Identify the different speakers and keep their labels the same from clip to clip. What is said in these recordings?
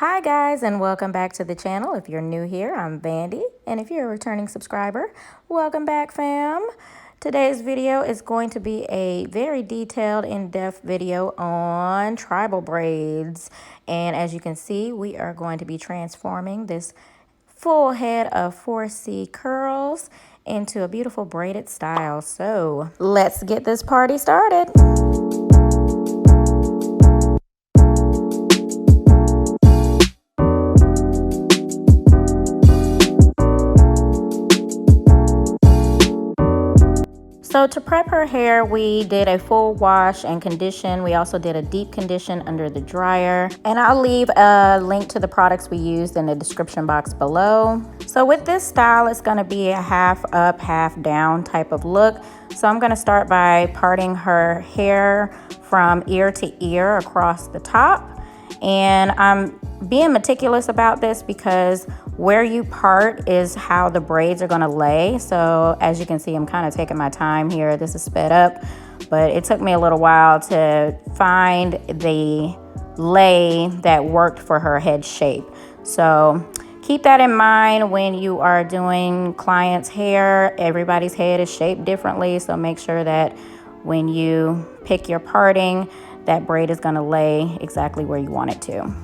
Speaker 1: Hi guys, and welcome back to the channel. If you're new here, I'm Vandy, and if you're a returning subscriber, welcome back, fam. Today's video is going to be a very detailed, in-depth video on tribal braids. And as you can see, we are going to be transforming this full head of 4C curls into a beautiful braided style. So let's get this party started. So to prep her hair, we did a full wash and condition. We also did a deep condition under the dryer. And I'll leave a link to the products we used in the description box below. So with this style, it's gonna be a half up, half down type of look. So I'm gonna start by parting her hair from ear to ear across the top. And I'm being meticulous about this because where you part is how the braids are going to lay. So as you can see, I'm kind of taking my time here. This is sped up, but it took me a little while to find the lay that worked for her head shape. So keep that in mind when you are doing clients' hair. Everybody's head is shaped differently, so make sure that when you pick your parting, that braid is going to lay exactly where you want it to.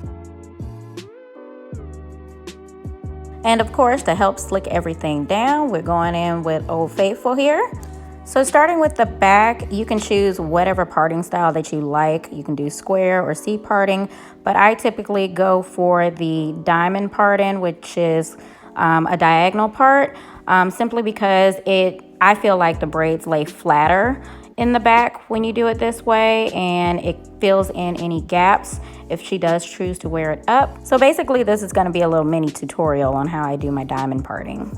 Speaker 1: And of course, to help slick everything down, we're going in with Old Faithful here. So starting with the back, you can choose whatever parting style that you like. You can do square or C parting, but I typically go for the diamond parting, which is a diagonal part, simply because I feel like the braids lay flatter in the back when you do it this way, and it fills in any gaps if she does choose to wear it up. So basically this is going to be a little mini tutorial on how I do my diamond parting.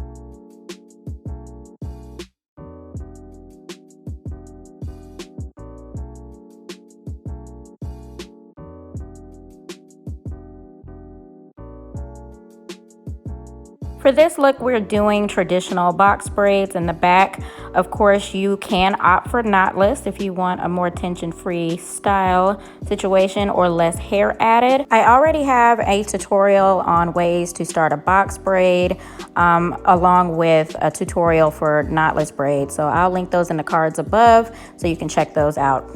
Speaker 1: For this look, we're doing traditional box braids in the back. Of course, you can opt for knotless if you want a more tension-free style situation or less hair added. I already have a tutorial on ways to start a box braid, along with a tutorial for knotless braids. So I'll link those in the cards above so you can check those out.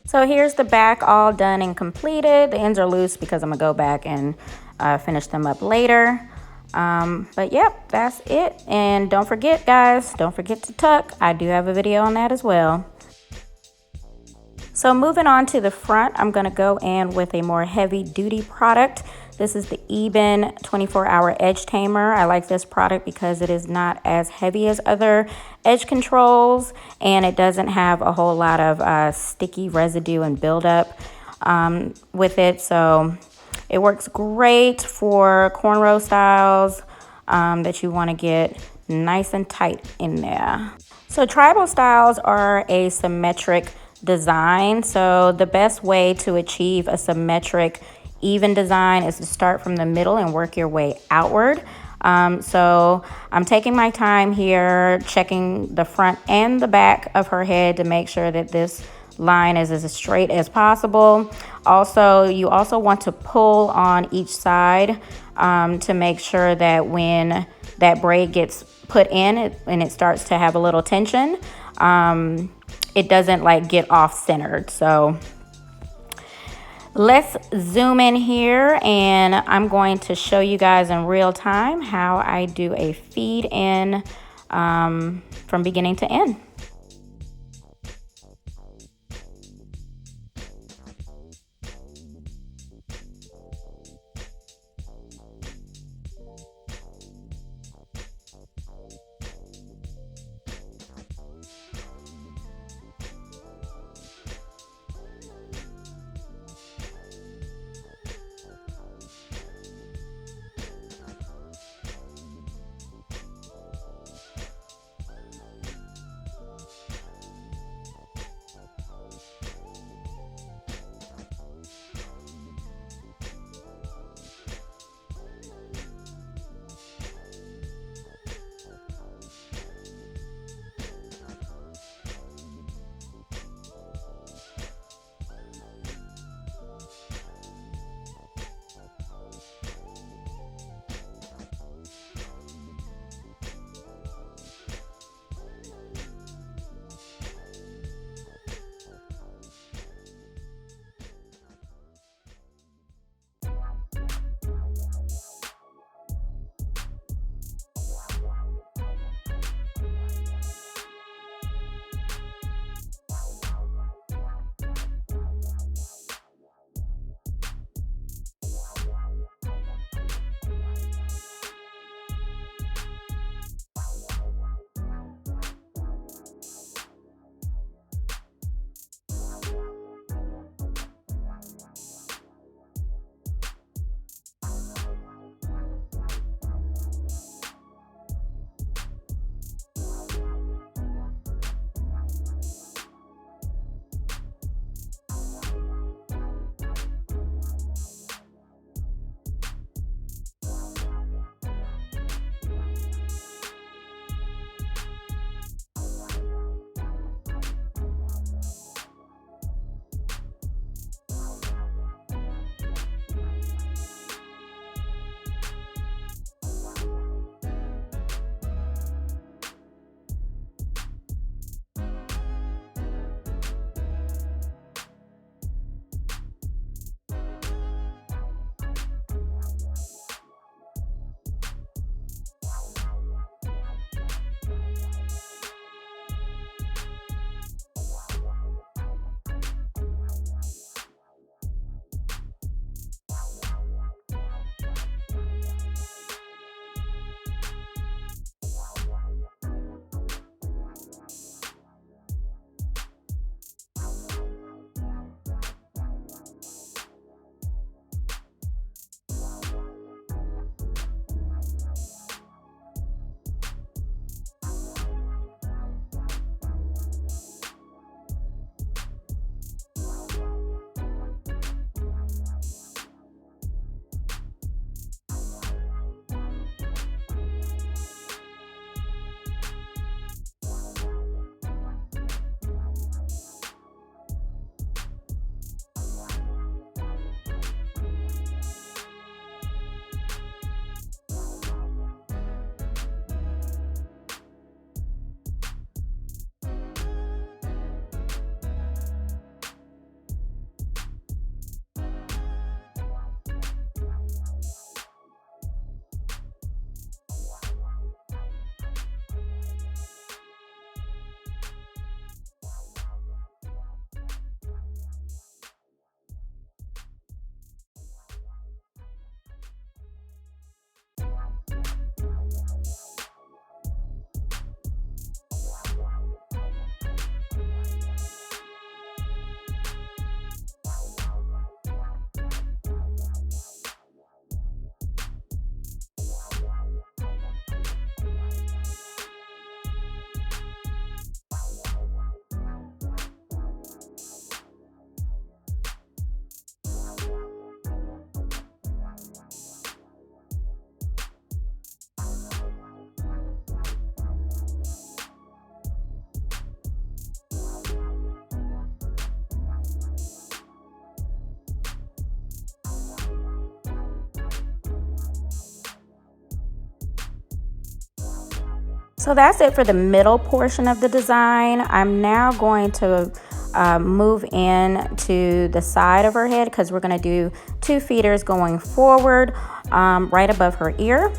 Speaker 1: So here's the back all done and completed. The ends are loose because I'm gonna go back and finish them up later. But yep, that's it. And don't forget, guys, don't forget to tuck. I do have a video on that as well. So moving on to the front, I'm gonna go in with a more heavy duty product. This is the Eben 24-hour edge tamer. I like this product because it is not as heavy as other edge controls, and it doesn't have a whole lot of sticky residue and buildup with it. So it works great for cornrow styles that you want to get nice and tight in there. So tribal styles are a symmetric design. So the best way to achieve a symmetric even design is to start from the middle and work your way outward. So I'm taking my time here, checking the front and the back of her head to make sure that this line is as straight as possible. Also, you also want to pull on each side to make sure that when that braid gets put in and it starts to have a little tension, it doesn't like get off centered. So Let's zoom in here and I'm going to show you guys in real time how I do a feed in from beginning to end. So that's it for the middle portion of the design. I'm now going to move in to the side of her head because we're going to do 2 feeders going forward right above her ear.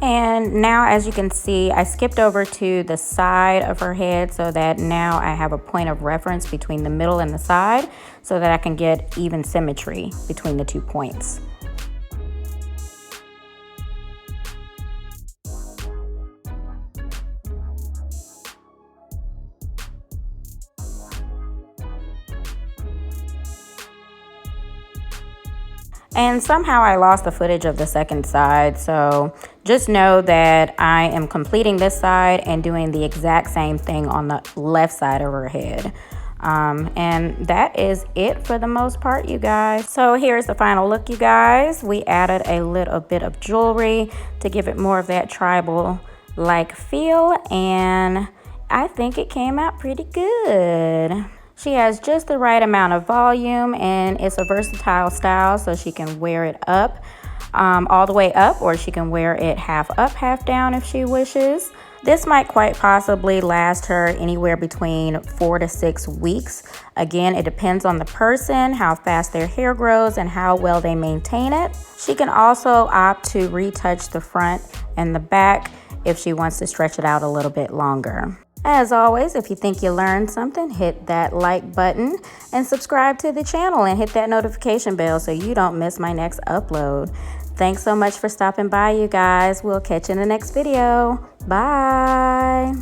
Speaker 1: And now, as you can see, I skipped over to the side of her head so that now I have a point of reference between the middle and the side so that I can get even symmetry between the 2 points. And somehow I lost the footage of the second side, so just know that I am completing this side and doing the exact same thing on the left side of her head. And that is it for the most part, you guys. So here's the final look, you guys. We added a little bit of jewelry to give it more of that tribal-like feel, and I think it came out pretty good. She has just the right amount of volume, and it's a versatile style, so she can wear it up all the way up, or she can wear it half up, half down if she wishes. This might quite possibly last her anywhere between 4 to 6 weeks. Again, it depends on the person, how fast their hair grows, and how well they maintain it. She can also opt to retouch the front and the back if she wants to stretch it out a little bit longer. As always, if you think you learned something, hit that like button and subscribe to the channel and hit that notification bell so you don't miss my next upload. Thanks so much for stopping by, you guys. We'll catch you in the next video. Bye.